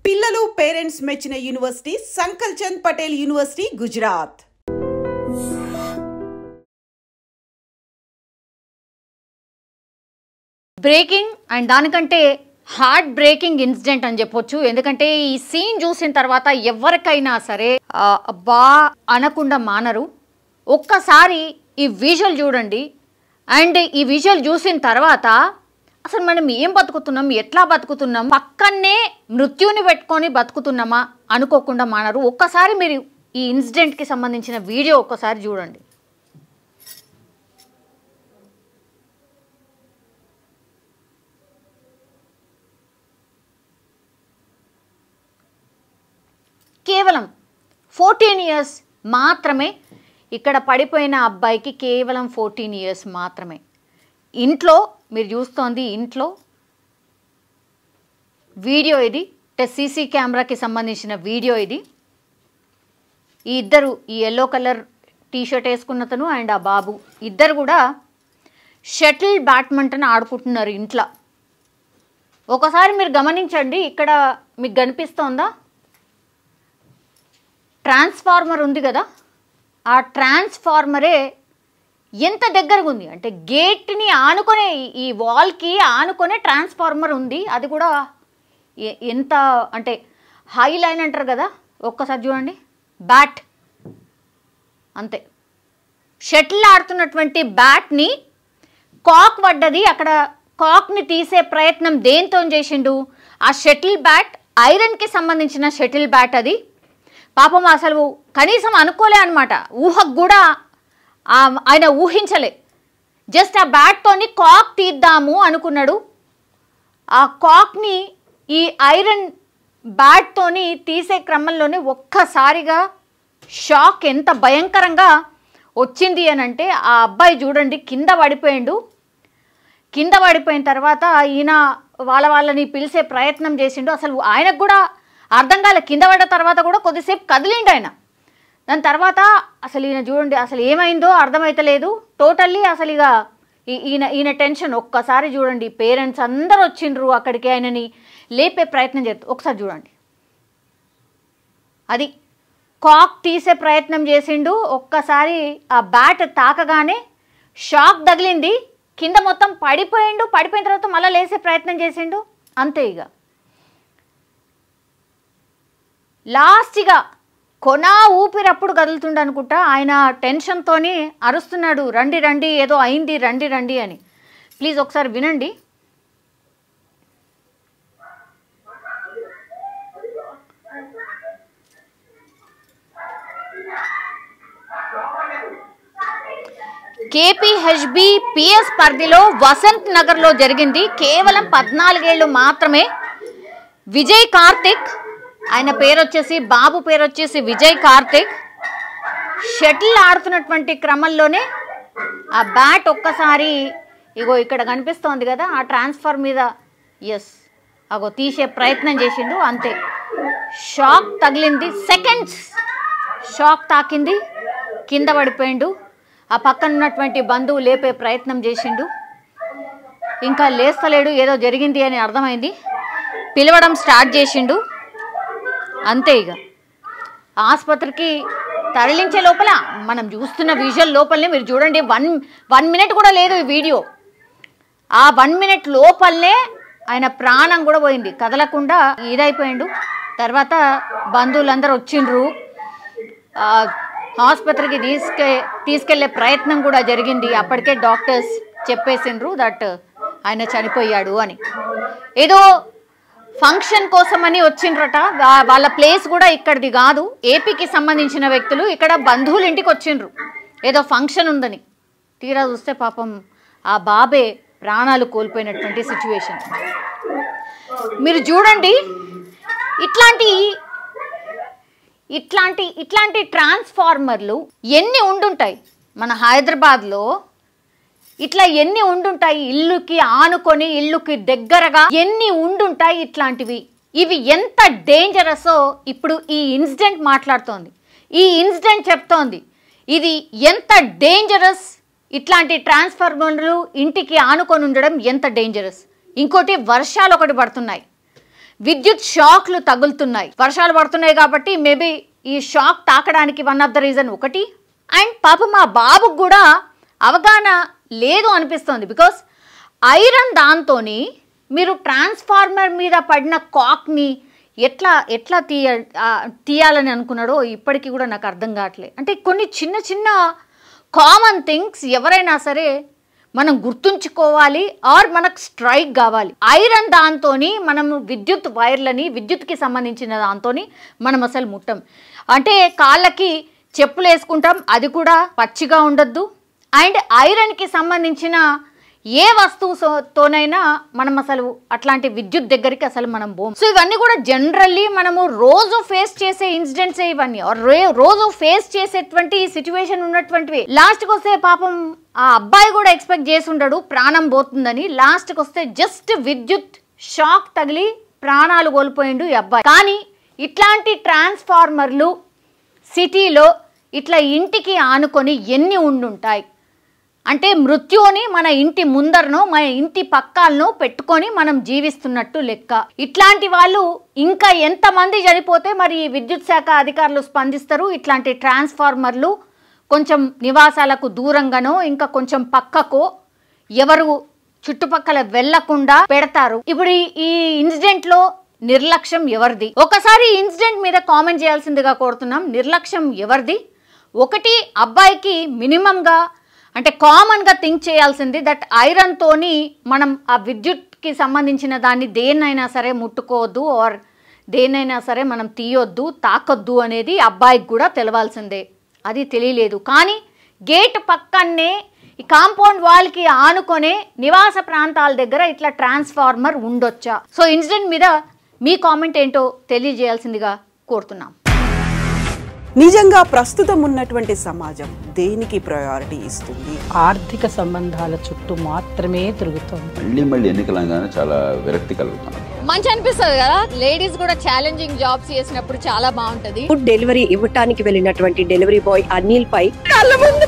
పిల్లలు పేరెంట్స్ మెచ్చిన university Sankalchand Patel university Gujarat. Breaking and దానికంటే హార్ట్ బ్రేకింగ్ ఇన్సిడెంట్ అని చెప్పొచ్చు. ఎందుకంటే ఈ సీన్ చూసిన తర్వాత ఎవరికైనా సరే బా అనకుండా మానరు. ఒక్కసారి ఈ విజువల్ చూడండి. అండ్ ఈ విజువల్ చూసిన తర్వాత అసలు మనం ఏం బతుకుతున్నాం, ఎట్లా బతుకుతున్నాం, పక్కనే మృత్యుని పెట్టుకొని బతుకుతున్నామా అనుకోకుండా మానరు. ఒక్కసారి మీరు ఈ ఇన్సిడెంట్కి సంబంధించిన వీడియో ఒక్కసారి చూడండి. కేవలం 14 years మాత్రమే. ఇక్కడ పడిపోయిన అబ్బాయికి కేవలం 14 years మాత్రమే. ఇంట్లో మీరు చూస్తోంది ఇంట్లో వీడియో ఇది, సీసీ కెమెరాకి సంబంధించిన వీడియో ఇది. ఈ ఇద్దరు, ఈ ఎల్లో కలర్ టీషర్ట్ వేసుకున్నతను అండ్ ఆ బాబు ఇద్దరు కూడా షటిల్ బ్యాడ్మింటన్ ఆడుకుంటున్నారు ఇంట్లో. ఒకసారి మీరు గమనించండి, ఇక్కడ మీకు కనిపిస్తోందా ట్రాన్స్ఫార్మర్ ఉంది కదా, ఆ ట్రాన్స్ఫార్మరే ఎంత దగ్గరగా ఉంది అంటే గేట్ని ఆనుకొనే, ఈ వాల్కి ఆనుకొనే ట్రాన్స్ఫార్మర్ ఉంది. అది కూడా ఎంత అంటే హై లైన్ అంటారు కదా. ఒక్కసారి చూడండి, బ్యాట్ అంతే. షటిల్ ఆడుతున్నటువంటి బ్యాట్ని కాక్ పడ్డది. అక్కడ కాక్ని తీసే ప్రయత్నం దేంతో చేసిండు? ఆ షటిల్ బ్యాట్ ఐరన్కి సంబంధించిన షటిల్ బ్యాట్ అది. పాపం అసలు కనీసం అనుకోలే అనమాట, ఊహకు కూడా ఆయన ఊహించలే. జస్ట్ ఆ బ్యాట్తోని కాక్ తీద్దాము అనుకున్నాడు. ఆ కాక్ని ఈ ఐరన్ బ్యాట్తోని తీసే క్రమంలోనే ఒక్కసారిగా షాక్ ఎంత భయంకరంగా వచ్చింది అని అంటే, ఆ అబ్బాయి చూడండి కింద పడిపోయిండు. కింద పడిపోయిన తర్వాత ఈయన వాళ్ళని పిలిచే ప్రయత్నం చేసిండు. అసలు ఆయనకు కూడా అర్థం కాలే. కింద పడ్డ తర్వాత కూడా కొద్దిసేపు కదిలిండు ఆయన. దాని తర్వాత అసలు ఈయన చూడండి అసలు ఏమైందో అర్థమైతలేదు టోటల్లీ. అసలు ఇక ఈయన టెన్షన్ ఒక్కసారి చూడండి. పేరెంట్స్ అందరూ వచ్చిండ్రు అక్కడికి ఆయనని లేపే ప్రయత్నం చేస్తారు. ఒకసారి చూడండి, అది కాక్ తీసే ప్రయత్నం చేసిండు. ఒక్కసారి ఆ బ్యాట్ తాకగానే షాక్ తగిలింది, కింద మొత్తం పడిపోయిండు. పడిపోయిన తర్వాత మళ్ళీ లేసే ప్రయత్నం చేసిండు, అంతే. ఇక లాస్ట్గా కొనా ఊపిరప్పుడు కదులుతుండ అనుకుంటా. ఆయన టెన్షన్తోని అరుస్తున్నాడు, రండి రండి ఏదో అయింది, రండి రండి అని. ప్లీజ్ ఒకసారి వినండి. కేపీహెచ్బి పిఎస్ పరిధిలో వసంత్ నగర్లో జరిగింది. కేవలం 14 ఏళ్ళు మాత్రమే. విజయ్ కార్తిక్, ఆయన పేరు వచ్చేసి, బాబు పేరు వచ్చేసి విజయ్ కార్తిక్. షటిల్ ఆడుతున్నటువంటి క్రమంలోనే ఆ బ్యాట్ ఒక్కసారి ఇగో ఇక్కడ కనిపిస్తోంది కదా, ఆ ట్రాన్స్ఫర్ మీద అగో తీసే ప్రయత్నం చేసిండు, అంతే. షాక్ తగిలింది, సెకండ్స్ షాక్ తాకింది, కింద పడిపోయిండు. ఆ పక్కన ఉన్నటువంటి బంధువు లేపే ప్రయత్నం చేసిండు, ఇంకా లేస్తలేడు. ఏదో జరిగింది అని అర్థమైంది, పిలవడం స్టార్ట్ చేసిండు, అంతే. ఇక ఆసుపత్రికి తరలించే లోపల మనం చూస్తున్న విజువల్ లోపలనే మీరు చూడండి, వన్ మినిట్ కూడా లేదు ఈ వీడియో. ఆ 1 minute లోపలనే ఆయన ప్రాణం కూడా పోయింది, కదలకుండా ఇదైపోయిండు. తర్వాత బంధువులందరూ వచ్చిండ్రు, ఆసుపత్రికి తీసుకెళ్లే ప్రయత్నం కూడా జరిగింది. అప్పటికే డాక్టర్స్ చెప్పేసిండ్రు దట్ ఆయన చనిపోయాడు అని. ఏదో ఫంక్షన్ కోసమని వచ్చిండ్రట, వాళ్ళ ప్లేస్ కూడా ఇక్కడిది కాదు, ఏపీకి సంబంధించిన వ్యక్తులు ఇక్కడ బంధువుల ఇంటికి వచ్చిండ్రు, ఏదో ఫంక్షన్ ఉందని. తీరా చూస్తే పాపం ఆ బాబే ప్రాణాలు కోల్పోయినటువంటి సిచ్యువేషన్. మీరు చూడండి, ఇట్లాంటి ట్రాన్స్ఫార్మర్లు ఎన్ని ఉండుంటాయి మన హైదరాబాద్లో, ఇట్లా ఎన్ని ఉండుంటాయి, ఇల్లుకి ఆనుకొని ఇల్లుకి దగ్గరగా ఎన్ని ఉండుంటాయి ఇట్లాంటివి. ఇవి ఎంత డేంజరసో ఇప్పుడు ఈ ఇన్సిడెంట్ మాట్లాడుతోంది. ఈ ఇన్సిడెంట్ చెప్తోంది ఇది ఎంత డేంజరస్. ఇట్లాంటి ట్రాన్స్ఫార్మర్లు ఇంటికి ఆనుకొని ఉండడం ఎంత డేంజరస్. ఇంకోటి వర్షాలు ఒకటి పడుతున్నాయి. విద్యుత్ షాక్లు తగులుతున్నాయి. వర్షాలు పడుతున్నాయి కాబట్టి మేబీ ఈ షాక్ తాకడానికి వన్ ఆఫ్ ద రీజన్ ఒకటి. అండ్ పాపం మా బాబుకు కూడా అవగాహన లేదు అనిపిస్తుంది. బికాస్ ఐరన్ దాంతోని మీరు ట్రాన్స్ఫార్మర్ మీద పడిన కాక్ని ఎట్లా తీయాలని అనుకున్నాడో ఇప్పటికీ కూడా నాకు అర్థం కావట్లేదు. అంటే కొన్ని చిన్న చిన్న కామన్ థింగ్స్ ఎవరైనా సరే మనం గుర్తుంచుకోవాలి ఆర్ మనకు స్ట్రైక్ కావాలి. ఐరన్ దాంతోని మనము విద్యుత్ వైర్లని విద్యుత్కి సంబంధించిన దాంతోని మనం అసలు ముట్టం. అంటే కాళ్ళకి చెప్పులు వేసుకుంటాం, అది కూడా పచ్చిగా ఉండొద్దు. అండ్ ఐరన్కి సంబంధించిన ఏ వస్తువుతోనైనా మనం అసలు అట్లాంటి విద్యుత్ దగ్గరికి అసలు మనం పోం. సో ఇవన్నీ కూడా జనరల్లీ మనము రోజు ఫేస్ చేసే ఇన్సిడెంట్స్ ఇవన్నీ, రోజు ఫేస్ చేసేటువంటి సిచ్యువేషన్ ఉన్నటువంటివి. లాస్ట్కి వస్తే పాపం ఆ అబ్బాయి కూడా ఎక్స్పెక్ట్ చేసి ఉండడు ప్రాణం పోతుందని. లాస్ట్కి వస్తే జస్ట్ విద్యుత్ షాక్ తగిలి ప్రాణాలు కోల్పోయిండు ఈ అబ్బాయి. కానీ ఇట్లాంటి ట్రాన్స్ఫార్మర్లు సిటీలో ఇట్లా ఇంటికి ఆనుకొని ఎన్ని ఉండుంటాయి అంటే మృత్యుని మన ఇంటి ముందరనో మన ఇంటి పక్కాలను పెట్టుకొని మనం జీవిస్తున్నట్టు లెక్క. ఇట్లాంటి వాళ్ళు ఇంకా ఎంతమంది చనిపోతే మరి విద్యుత్ శాఖ అధికారులు స్పందిస్తారు? ఇట్లాంటి ట్రాన్స్ఫార్మర్లు కొంచెం నివాసాలకు దూరంగానో ఇంకా కొంచెం పక్కకో ఎవరు చుట్టుపక్కల వెళ్లకుండా పెడతారు. ఇప్పుడు ఈ ఇన్సిడెంట్ లో నిర్లక్ష్యం ఎవరిది? ఒకసారి ఇన్సిడెంట్ మీద కామెంట్ చేయాల్సిందిగా కోరుతున్నాం. నిర్లక్ష్యం ఎవరిది? ఒకటి, అబ్బాయికి మినిమంగా అంటే కామన్గా థింక్ చేయాల్సింది దట్ ఐరన్తోని మనం ఆ విద్యుత్కి సంబంధించిన దాన్ని దేన్నైనా సరే ముట్టుకోవద్దు ఆర్ దేన్నైనా సరే మనం తీయొద్దు, తాకొద్దు అనేది అబ్బాయికి కూడా తెలవాల్సిందే. అది తెలియలేదు. కానీ గేట్ పక్కనే ఈ కాంపౌండ్ వాల్కి ఆనుకొనే నివాస ప్రాంతాల దగ్గర ఇట్లా ట్రాన్స్ఫార్మర్ ఉండొచ్చా? సో ఇన్సిడెంట్ మీద మీ కామెంట్ ఏంటో తెలియజేయాల్సిందిగా కోరుతున్నాం. నిజంగా ప్రస్తుతం ఉన్నటువంటి సమాజం దేనికి ప్రయారిటీ ఇస్తుంది? ఆర్థిక సంబంధాల చుట్టూ మాత్రమే తిరుగుతుంది. మళ్ళీ ఎన్నికలంగానే చాలా విరక్తి కలుగుతుంది. మంచి అనిపిస్తుంది కదా, లేడీస్ కూడా ఛాలెంజింగ్ జాబ్స్ చేసినప్పుడు చాలా బాగుంటది. ఫుడ్ డెలివరీ ఇవ్వటానికి వెళ్ళినటువంటి డెలివరీ బాయ్ అనిల్ పై కళ్ళ ముందు